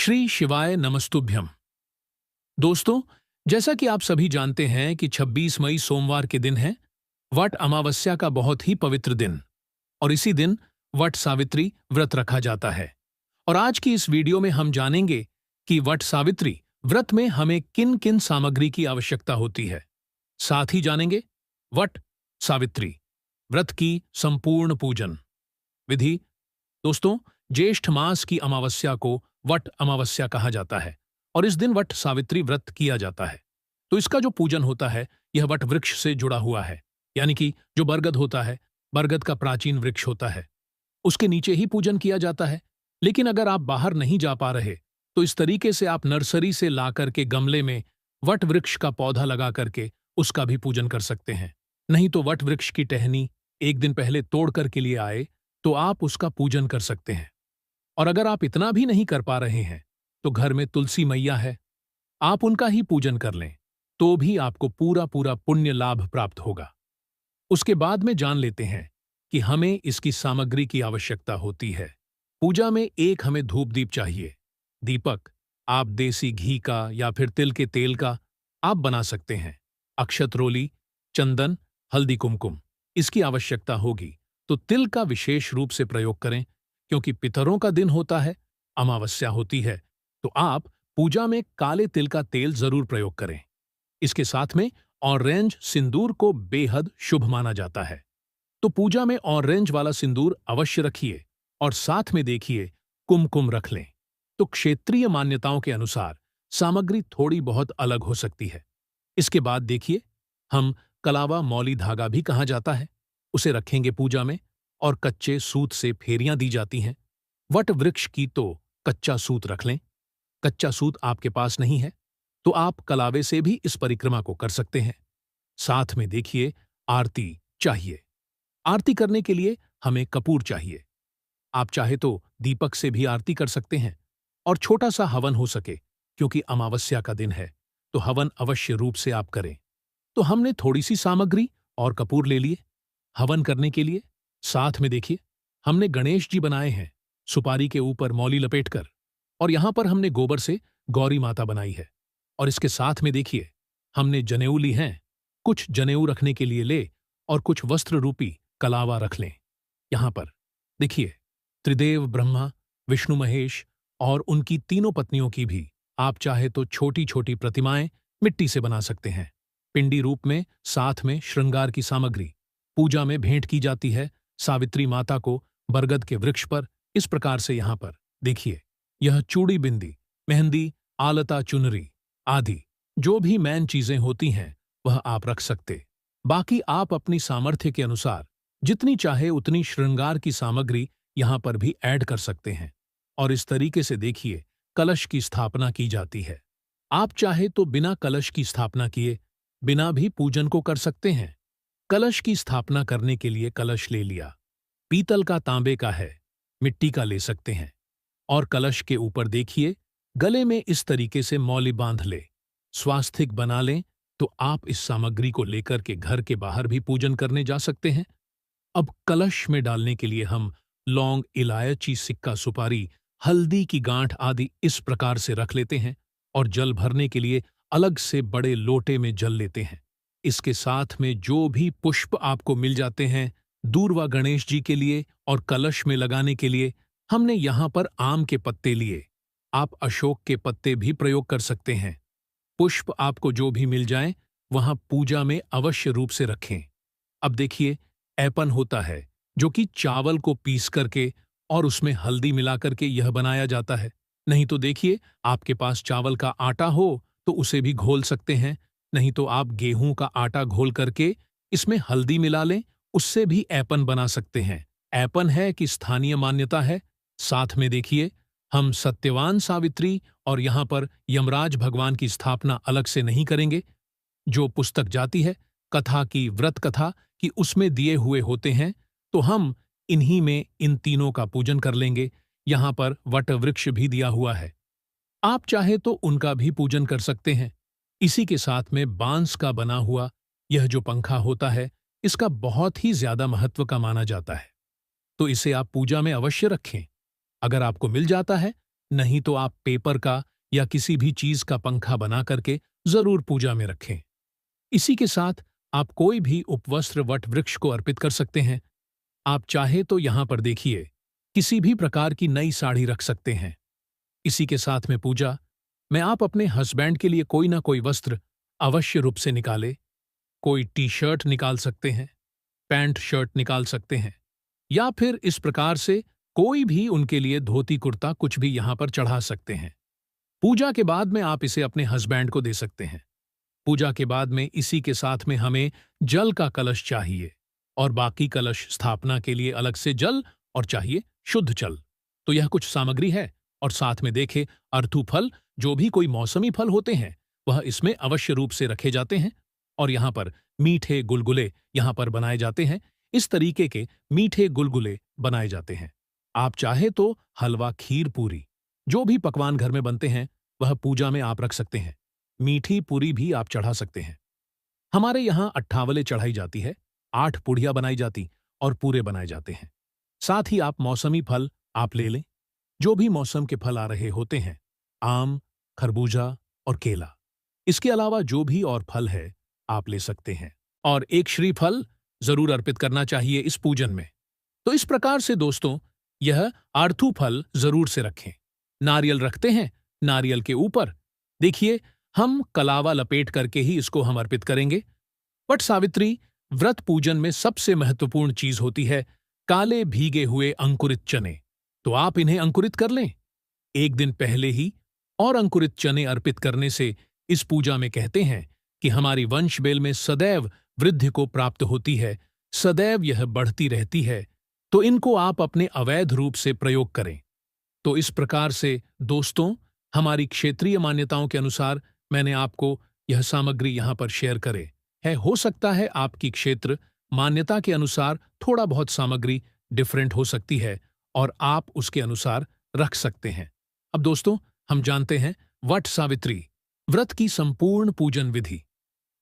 श्री शिवाय नमस्तुभ्यम। दोस्तों, जैसा कि आप सभी जानते हैं कि 26 मई सोमवार के दिन है वट अमावस्या का बहुत ही पवित्र दिन, और इसी दिन वट सावित्री व्रत रखा जाता है। और आज की इस वीडियो में हम जानेंगे कि वट सावित्री व्रत में हमें किन किन सामग्री की आवश्यकता होती है। साथ ही जानेंगे वट सावित्री व्रत की संपूर्ण पूजन विधि। दोस्तों, ज्येष्ठ मास की अमावस्या को वट अमावस्या कहा जाता है और इस दिन वट सावित्री व्रत किया जाता है। तो इसका जो पूजन होता है यह वट वृक्ष से जुड़ा हुआ है, यानी कि जो बरगद होता है, बरगद का प्राचीन वृक्ष होता है, उसके नीचे ही पूजन किया जाता है। लेकिन अगर आप बाहर नहीं जा पा रहे तो इस तरीके से आप नर्सरी से ला करके गमले में वट वृक्ष का पौधा लगा करके उसका भी पूजन कर सकते हैं। नहीं तो वट वृक्ष की टहनी एक दिन पहले तोड़ करके लिए आए तो आप उसका पूजन कर सकते हैं। और अगर आप इतना भी नहीं कर पा रहे हैं तो घर में तुलसी मैया है, आप उनका ही पूजन कर लें तो भी आपको पूरा पूरा पुण्य लाभ प्राप्त होगा। उसके बाद में जान लेते हैं कि हमें इसकी सामग्री की आवश्यकता होती है। पूजा में एक हमें धूप दीप चाहिए। दीपक आप देसी घी का या फिर तिल के तेल का आप बना सकते हैं। अक्षत रोली, चंदन, हल्दी, कुमकुम इसकी आवश्यकता होगी तो तिल का विशेष रूप से प्रयोग करें, क्योंकि पितरों का दिन होता है, अमावस्या होती है, तो आप पूजा में काले तिल का तेल जरूर प्रयोग करें। इसके साथ में ऑरेंज सिंदूर को बेहद शुभ माना जाता है, तो पूजा में ऑरेंज वाला सिंदूर अवश्य रखिए और साथ में देखिए कुमकुम रख लें। तो क्षेत्रीय मान्यताओं के अनुसार सामग्री थोड़ी बहुत अलग हो सकती है। इसके बाद देखिए, हम कलावा मौली धागा भी कहा जाता है, उसे रखेंगे पूजा में, और कच्चे सूत से फेरियां दी जाती हैं। वट वृक्ष की तो कच्चा सूत रख लें। कच्चा सूत आपके पास नहीं है तो आप कलावे से भी इस परिक्रमा को कर सकते हैं। साथ में देखिए, आरती चाहिए। आरती करने के लिए हमें कपूर चाहिए। आप चाहे तो दीपक से भी आरती कर सकते हैं और छोटा सा हवन हो सके, क्योंकि अमावस्या का दिन है तो हवन अवश्य रूप से आप करें। तो हमने थोड़ी सी सामग्री और कपूर ले लिए हवन करने के लिए। साथ में देखिए, हमने गणेश जी बनाए हैं सुपारी के ऊपर मौली लपेटकर, और यहां पर हमने गोबर से गौरी माता बनाई है। और इसके साथ में देखिए, हमने जनेऊ ली हैं। कुछ जनेऊ रखने के लिए ले और कुछ वस्त्र रूपी कलावा रख लें। यहां पर देखिए, त्रिदेव ब्रह्मा, विष्णु महेश और उनकी तीनों पत्नियों की भी आप चाहे तो छोटी छोटी प्रतिमाएं मिट्टी से बना सकते हैं, पिंडी रूप में। साथ में श्रृंगार की सामग्री पूजा में भेंट की जाती है सावित्री माता को बरगद के वृक्ष पर। इस प्रकार से यहां पर देखिए, यह चूड़ी, बिंदी, मेहंदी, आलता, चुनरी आदि जो भी मैन चीजें होती हैं वह आप रख सकते। बाकी आप अपनी सामर्थ्य के अनुसार जितनी चाहे उतनी श्रृंगार की सामग्री यहां पर भी ऐड कर सकते हैं। और इस तरीके से देखिए, कलश की स्थापना की जाती है। आप चाहे तो बिना कलश की स्थापना किए बिना भी पूजन को कर सकते हैं। कलश की स्थापना करने के लिए कलश ले लिया, पीतल का, तांबे का है, मिट्टी का ले सकते हैं। और कलश के ऊपर देखिए, गले में इस तरीके से मौली बांध ले, स्वास्तिक बना लें, तो आप इस सामग्री को लेकर के घर के बाहर भी पूजन करने जा सकते हैं। अब कलश में डालने के लिए हम लौंग, इलायची, सिक्का, सुपारी, हल्दी की गांठ आदि इस प्रकार से रख लेते हैं और जल भरने के लिए अलग से बड़े लोटे में जल लेते हैं। इसके साथ में जो भी पुष्प आपको मिल जाते हैं, दूर्वा गणेश जी के लिए और कलश में लगाने के लिए हमने यहां पर आम के पत्ते लिए। आप अशोक के पत्ते भी प्रयोग कर सकते हैं। पुष्प आपको जो भी मिल जाए वहां पूजा में अवश्य रूप से रखें। अब देखिए, ऐपन होता है जो कि चावल को पीस करके और उसमें हल्दी मिला करके यह बनाया जाता है। नहीं तो देखिए, आपके पास चावल का आटा हो तो उसे भी घोल सकते हैं। नहीं तो आप गेहूं का आटा घोल करके इसमें हल्दी मिला लें, उससे भी ऐपन बना सकते हैं। ऐपन है कि स्थानीय मान्यता है। साथ में देखिए, हम सत्यवान सावित्री और यहां पर यमराज भगवान की स्थापना अलग से नहीं करेंगे। जो पुस्तक जाती है कथा की, व्रत कथा की, उसमें दिए हुए होते हैं, तो हम इन्हीं में इन तीनों का पूजन कर लेंगे। यहां पर वट वृक्ष भी दिया हुआ है, आप चाहे तो उनका भी पूजन कर सकते हैं। इसी के साथ में बांस का बना हुआ यह जो पंखा होता है, इसका बहुत ही ज्यादा महत्व का माना जाता है, तो इसे आप पूजा में अवश्य रखें। अगर आपको मिल जाता है नहीं तो आप पेपर का या किसी भी चीज का पंखा बना करके जरूर पूजा में रखें। इसी के साथ आप कोई भी उपवस्त्र वट वृक्ष को अर्पित कर सकते हैं। आप चाहे तो यहां पर देखिए, किसी भी प्रकार की नई साड़ी रख सकते हैं। इसी के साथ में पूजा में आप अपने हस्बैंड के लिए कोई ना कोई वस्त्र अवश्य रूप से निकाले। कोई टी शर्ट निकाल सकते हैं, पैंट शर्ट निकाल सकते हैं, या फिर इस प्रकार से कोई भी उनके लिए धोती कुर्ता कुछ भी यहां पर चढ़ा सकते हैं। पूजा के बाद में आप इसे अपने हस्बैंड को दे सकते हैं। पूजा के बाद में इसी के साथ में हमें जल का कलश चाहिए, और बाकी कलश स्थापना के लिए अलग से जल और चाहिए शुद्ध जल। तो यह कुछ सामग्री है। और साथ में देखे अर्थु फल, जो भी कोई मौसमी फल होते हैं वह इसमें अवश्य रूप से रखे जाते हैं। और यहाँ पर मीठे गुलगुले यहाँ पर बनाए जाते हैं। इस तरीके के मीठे गुलगुले बनाए जाते हैं। आप चाहे तो हलवा, खीर, पूरी, जो भी पकवान घर में बनते हैं वह पूजा में आप रख सकते हैं। मीठी पूरी भी आप चढ़ा सकते हैं। हमारे यहाँ अट्ठावले चढ़ाई जाती है, 8 पुड़िया बनाई जाती और पूरे बनाए जाते हैं। साथ ही आप मौसमी फल आप ले लें, जो भी मौसम के फल आ रहे होते हैं, आम, खरबूजा और केला। इसके अलावा जो भी और फल है आप ले सकते हैं। और एक श्रीफल जरूर अर्पित करना चाहिए इस पूजन में। तो इस प्रकार से दोस्तों, यह आर्थू फल जरूर से रखें। नारियल रखते हैं, नारियल के ऊपर देखिए हम कलावा लपेट करके ही इसको हम अर्पित करेंगे। वट सावित्री व्रत पूजन में सबसे महत्वपूर्ण चीज होती है काले भीगे हुए अंकुरित चने। तो आप इन्हें अंकुरित कर लें एक दिन पहले ही। और अंकुरित चने अर्पित करने से इस पूजा में कहते हैं कि हमारी वंश बेल में सदैव वृद्धि को प्राप्त होती है, सदैव यह बढ़ती रहती है। तो इनको आप अपने अवैध रूप से प्रयोग करें। तो इस प्रकार से दोस्तों, हमारी क्षेत्रीय मान्यताओं के अनुसार मैंने आपको यह सामग्री यहाँ पर शेयर करे है। हो सकता है आपकी क्षेत्र मान्यता के अनुसार थोड़ा बहुत सामग्री डिफरेंट हो सकती है, और आप उसके अनुसार रख सकते हैं। अब दोस्तों, हम जानते हैं वट सावित्री व्रत की संपूर्ण पूजन विधि।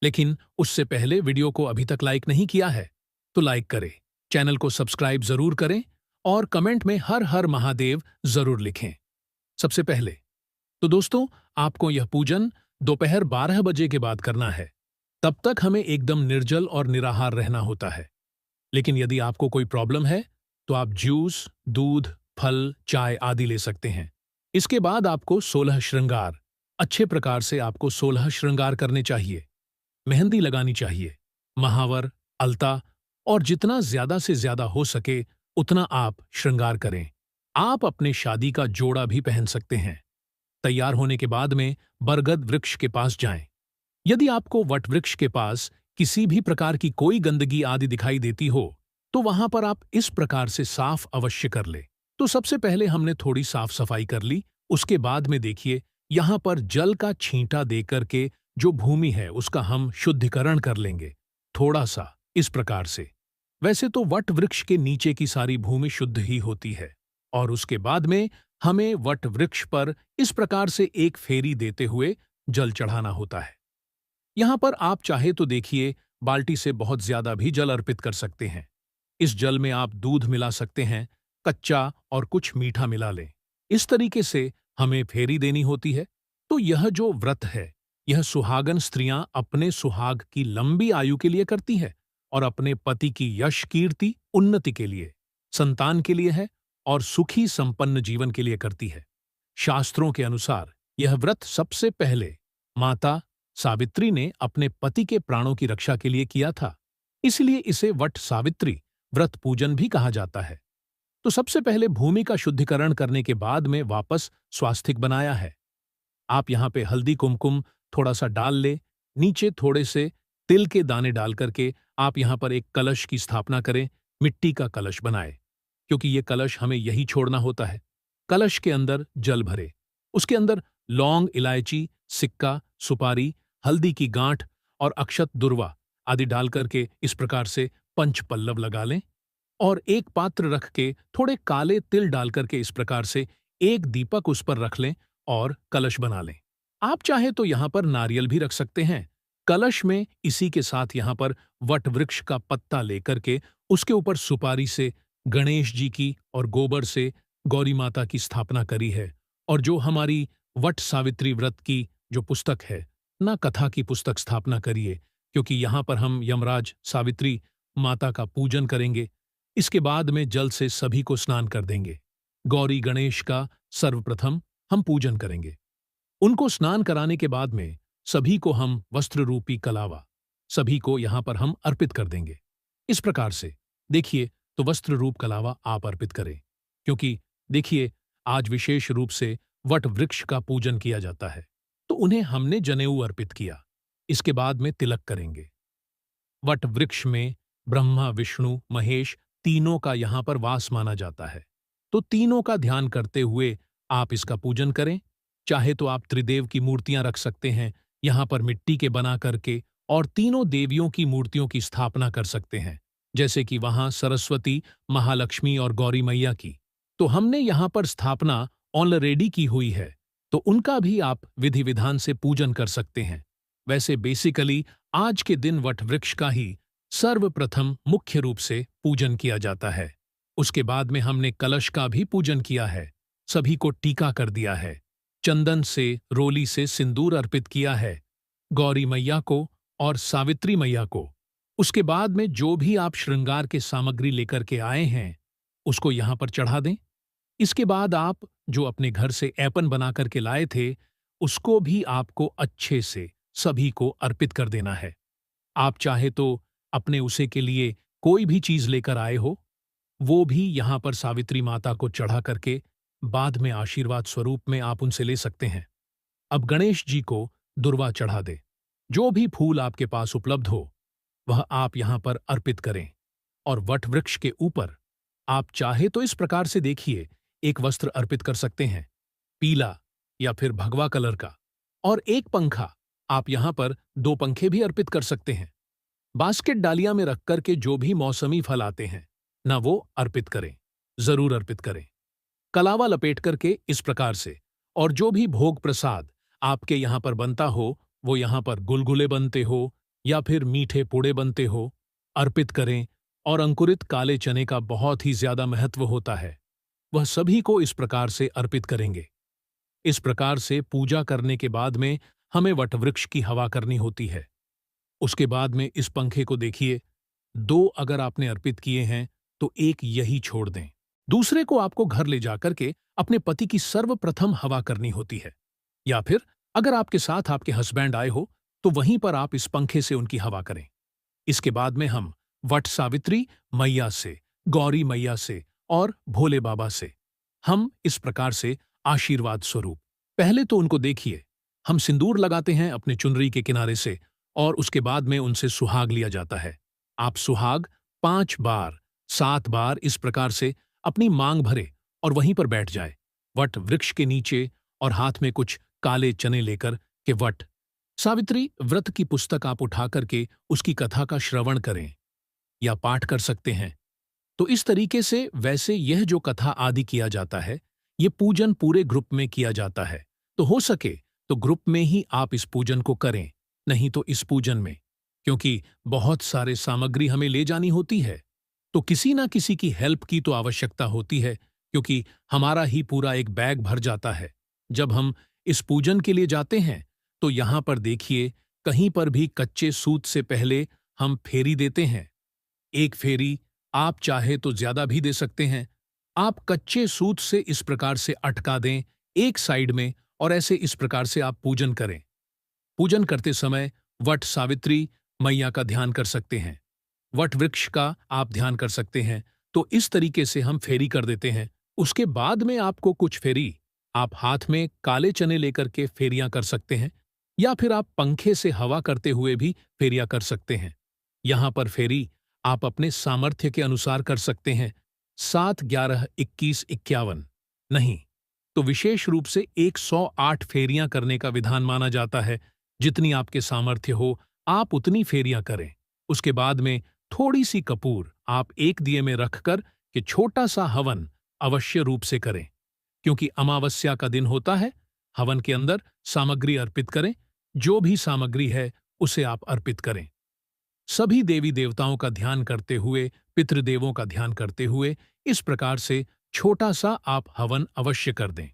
लेकिन उससे पहले वीडियो को अभी तक लाइक नहीं किया है तो लाइक करें, चैनल को सब्सक्राइब जरूर करें और कमेंट में हर हर महादेव जरूर लिखें। सबसे पहले तो दोस्तों, आपको यह पूजन दोपहर 12 बजे के बाद करना है। तब तक हमें एकदम निर्जल और निराहार रहना होता है। लेकिन यदि आपको कोई प्रॉब्लम है तो आप जूस, दूध, फल, चाय आदि ले सकते हैं। इसके बाद आपको 16 श्रृंगार, अच्छे प्रकार से आपको 16 श्रृंगार करने चाहिए। मेहंदी लगानी चाहिए, महावर, अलता, और जितना ज्यादा से ज्यादा हो सके उतना आप श्रृंगार करें। आप अपने शादी का जोड़ा भी पहन सकते हैं। तैयार होने के बाद में बरगद वृक्ष के पास जाएं। यदि आपको वट वृक्ष के पास किसी भी प्रकार की कोई गंदगी आदि दिखाई देती हो तो वहां पर आप इस प्रकार से साफ अवश्य कर ले। तो सबसे पहले हमने थोड़ी साफ सफाई कर ली। उसके बाद में देखिए यहां पर जल का छींटा दे करके जो भूमि है उसका हम शुद्धिकरण कर लेंगे, थोड़ा सा इस प्रकार से। वैसे तो वट वृक्ष के नीचे की सारी भूमि शुद्ध ही होती है। और उसके बाद में हमें वट वृक्ष पर इस प्रकार से एक फेरी देते हुए जल चढ़ाना होता है। यहां पर आप चाहे तो देखिए बाल्टी से बहुत ज्यादा भी जल अर्पित कर सकते हैं। इस जल में आप दूध मिला सकते हैं, कच्चा और कुछ मीठा मिला लें। इस तरीके से हमें फेरी देनी होती है। तो यह जो व्रत है, यह सुहागन स्त्रियां अपने सुहाग की लंबी आयु के लिए करती है और अपने पति की यश, कीर्ति, उन्नति के लिए, संतान के लिए है और सुखी संपन्न जीवन के लिए करती है। शास्त्रों के अनुसार यह व्रत सबसे पहले माता सावित्री ने अपने पति के प्राणों की रक्षा के लिए किया था। इसलिए इसे वट सावित्री व्रत पूजन भी कहा जाता है। तो सबसे पहले भूमि का शुद्धिकरण करने के बाद में वापस स्वास्तिक बनाया है। आप यहाँ पे हल्दी, कुमकुम थोड़ा सा डाल ले, नीचे थोड़े से तिल के दाने डाल करके आप यहाँ पर एक कलश की स्थापना करें। मिट्टी का कलश बनाए, क्योंकि ये कलश हमें यही छोड़ना होता है। कलश के अंदर जल भरे, उसके अंदर लौंग, इलायची, सिक्का, सुपारी, हल्दी की गांठ और अक्षत दुर्वा आदि डाल करके इस प्रकार से पंच पल्लव लगा लें। और एक पात्र रख के थोड़े काले तिल डाल करके इस प्रकार से एक दीपक उस पर रख लें और कलश बना लें। आप चाहे तो यहाँ पर नारियल भी रख सकते हैं। कलश में इसी के साथ यहाँ पर वट वृक्ष का पत्ता लेकर के उसके ऊपर सुपारी से गणेश जी की और गोबर से गौरी माता की स्थापना करी है और जो हमारी वट सावित्री व्रत की जो पुस्तक है, ना कथा की पुस्तक स्थापना करिए, क्योंकि यहाँ पर हम यमराज सावित्री माता का पूजन करेंगे। इसके बाद में जल से सभी को स्नान कर देंगे। गौरी गणेश का सर्वप्रथम हम पूजन करेंगे। उनको स्नान कराने के बाद में सभी को हम वस्त्र रूपी कलावा सभी को यहाँ पर हम अर्पित कर देंगे। इस प्रकार से देखिए, तो वस्त्र रूप कलावा आप अर्पित करें, क्योंकि देखिए आज विशेष रूप से वट वृक्ष का पूजन किया जाता है, तो उन्हें हमने जनेऊ अर्पित किया। इसके बाद में तिलक करेंगे। वट वृक्ष में ब्रह्मा विष्णु महेश तीनों का यहाँ पर वास माना जाता है, तो तीनों का ध्यान करते हुए आप इसका पूजन करें। चाहे तो आप त्रिदेव की मूर्तियां रख सकते हैं यहाँ पर मिट्टी के बना करके, और तीनों देवियों की मूर्तियों की स्थापना कर सकते हैं, जैसे कि वहां सरस्वती, महालक्ष्मी और गौरी मैया की तो हमने यहाँ पर स्थापना ऑलरेडी की हुई है, तो उनका भी आप विधि विधान से पूजन कर सकते हैं। वैसे बेसिकली आज के दिन वट वृक्ष का ही सर्वप्रथम मुख्य रूप से पूजन किया जाता है। उसके बाद में हमने कलश का भी पूजन किया है, सभी को टीका कर दिया है, चंदन से रोली से सिंदूर अर्पित किया है गौरी मैया को और सावित्री मैया को। उसके बाद में जो भी आप श्रृंगार के सामग्री लेकर के आए हैं उसको यहाँ पर चढ़ा दें। इसके बाद आप जो अपने घर से ऐपन बना करके लाए थे उसको भी आपको अच्छे से सभी को अर्पित कर देना है। आप चाहे तो अपने उसे के लिए कोई भी चीज लेकर आए हो, वो भी यहाँ पर सावित्री माता को चढ़ा करके बाद में आशीर्वाद स्वरूप में आप उनसे ले सकते हैं। अब गणेश जी को दुर्वा चढ़ा दे। जो भी फूल आपके पास उपलब्ध हो वह आप यहाँ पर अर्पित करें, और वट वृक्ष के ऊपर आप चाहे तो इस प्रकार से देखिए एक वस्त्र अर्पित कर सकते हैं, पीला या फिर भगवा कलर का, और एक पंखा, आप यहाँ पर 2 पंखे भी अर्पित कर सकते हैं। बास्केट डालिया में रख कर के जो भी मौसमी फल आते हैं ना वो अर्पित करें, जरूर अर्पित करें। कलावा लपेट करके इस प्रकार से, और जो भी भोग प्रसाद आपके यहाँ पर बनता हो, वो यहाँ पर गुलगुले बनते हो या फिर मीठे पूड़े बनते हो, अर्पित करें। और अंकुरित काले चने का बहुत ही ज्यादा महत्व होता है, वह सभी को इस प्रकार से अर्पित करेंगे। इस प्रकार से पूजा करने के बाद में हमें वटवृक्ष की हवा करनी होती है। उसके बाद में इस पंखे को देखिए, 2 अगर आपने अर्पित किए हैं तो एक यही छोड़ दें। दूसरे को आपको घर ले जाकर के अपने पति की सर्वप्रथम हवा करनी होती है, या फिर अगर आपके साथ आपके हस्बैंड आए हो तो वहीं पर आप इस पंखे से उनकी हवा करें। इसके बाद में हम वट सावित्री मैया से, गौरी मैया से और भोले बाबा से हम इस प्रकार से आशीर्वाद स्वरूप पहले तो उनको देखिए, हम सिंदूर लगाते हैं अपने चुनरी के किनारे से, और उसके बाद में उनसे सुहाग लिया जाता है। आप सुहाग 5 बार 7 बार इस प्रकार से अपनी मांग भरे और वहीं पर बैठ जाए वट वृक्ष के नीचे, और हाथ में कुछ काले चने लेकर के वट सावित्री व्रत की पुस्तक आप उठा करके उसकी कथा का श्रवण करें या पाठ कर सकते हैं। तो इस तरीके से वैसे यह जो कथा आदि किया जाता है, ये पूजन पूरे ग्रुप में किया जाता है। तो हो सके तो ग्रुप में ही आप इस पूजन को करें, नहीं तो इस पूजन में क्योंकि बहुत सारे सामग्री हमें ले जानी होती है, तो किसी ना किसी की हेल्प की तो आवश्यकता होती है, क्योंकि हमारा ही पूरा एक बैग भर जाता है। जब हम इस पूजन के लिए जाते हैं तो यहाँ पर देखिए, कहीं पर भी कच्चे सूत से पहले हम फेरी देते हैं। एक फेरी आप चाहे तो ज्यादा भी दे सकते हैं। आप कच्चे सूत से इस प्रकार से अटका दें एक साइड में, और ऐसे इस प्रकार से आप पूजन करें। पूजन करते समय वट सावित्री मैया का ध्यान कर सकते हैं, वट वृक्ष का आप ध्यान कर सकते हैं। तो इस तरीके से हम फेरी कर देते हैं। उसके बाद में आपको कुछ फेरी आप हाथ में काले चने लेकर के फेरियां कर सकते हैं, या फिर आप पंखे से हवा करते हुए भी फेरियां कर सकते हैं। यहां पर फेरी आप अपने सामर्थ्य के अनुसार कर सकते हैं, 7, 11, 21, 51 नहीं तो विशेष रूप से 108 फेरियां करने का विधान माना जाता है। जितनी आपके सामर्थ्य हो आप उतनी फेरियां करें। उसके बाद में थोड़ी सी कपूर आप एक दिए में रखकर के छोटा सा हवन अवश्य रूप से करें, क्योंकि अमावस्या का दिन होता है। हवन के अंदर सामग्री अर्पित करें, जो भी सामग्री है उसे आप अर्पित करें। सभी देवी देवताओं का ध्यान करते हुए, पितृदेवों का ध्यान करते हुए इस प्रकार से छोटा सा आप हवन अवश्य कर दें।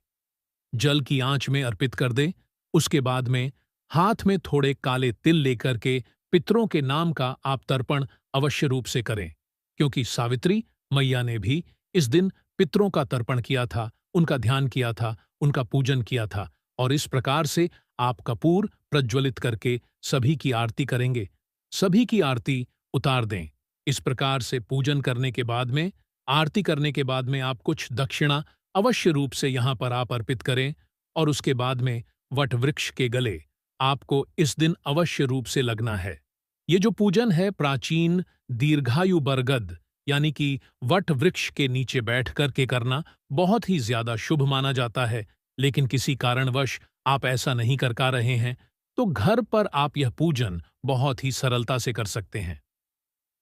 जल की आंच में अर्पित कर दें। उसके बाद में हाथ में थोड़े काले तिल लेकर के पितरों के नाम का आप तर्पण अवश्य रूप से करें, क्योंकि सावित्री मैया ने भी इस दिन पितरों का तर्पण किया था, उनका ध्यान किया था, उनका पूजन किया था। और इस प्रकार से आप कपूर प्रज्वलित करके सभी की आरती करेंगे, सभी की आरती उतार दें। इस प्रकार से पूजन करने के बाद में, आरती करने के बाद में आप कुछ दक्षिणा अवश्य रूप से यहाँ पर आप अर्पित करें। और उसके बाद में वट वृक्ष के गले आपको इस दिन अवश्य रूप से लगना है। ये जो पूजन है प्राचीन दीर्घायु बरगद यानी कि वट वृक्ष के नीचे बैठ कर के करना बहुत ही ज्यादा शुभ माना जाता है। लेकिन किसी कारणवश आप ऐसा नहीं कर पा रहे हैं, तो घर पर आप यह पूजन बहुत ही सरलता से कर सकते हैं।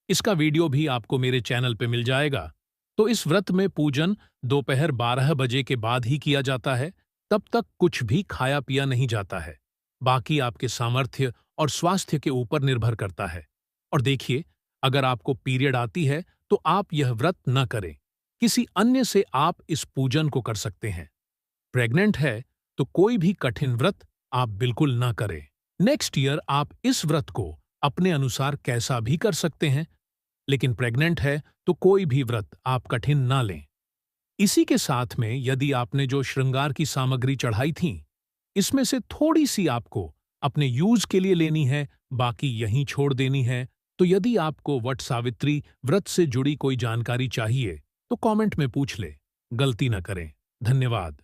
इसका वीडियो भी आपको मेरे चैनल पे मिल जाएगा। तो इस व्रत में पूजन दोपहर 12 बजे के बाद ही किया जाता है, तब तक कुछ भी खाया पिया नहीं जाता है। बाकी आपके सामर्थ्य और स्वास्थ्य के ऊपर निर्भर करता है। और देखिए, अगर आपको पीरियड आती है तो आप यह व्रत न करें, किसी अन्य से आप इस पूजन को कर सकते हैं। प्रेग्नेंट है तो कोई भी कठिन व्रत आप बिल्कुल ना करें। नेक्स्ट ईयर आप इस व्रत को अपने अनुसार कैसा भी कर सकते हैं, लेकिन प्रेग्नेंट है तो कोई भी व्रत आप कठिन ना लें। इसी के साथ में यदि आपने जो श्रृंगार की सामग्री चढ़ाई थी, इसमें से थोड़ी सी आपको अपने यूज के लिए लेनी है, बाकी यहीं छोड़ देनी है। तो यदि आपको वट सावित्री व्रत से जुड़ी कोई जानकारी चाहिए तो कमेंट में पूछ ले, गलती न करें। धन्यवाद।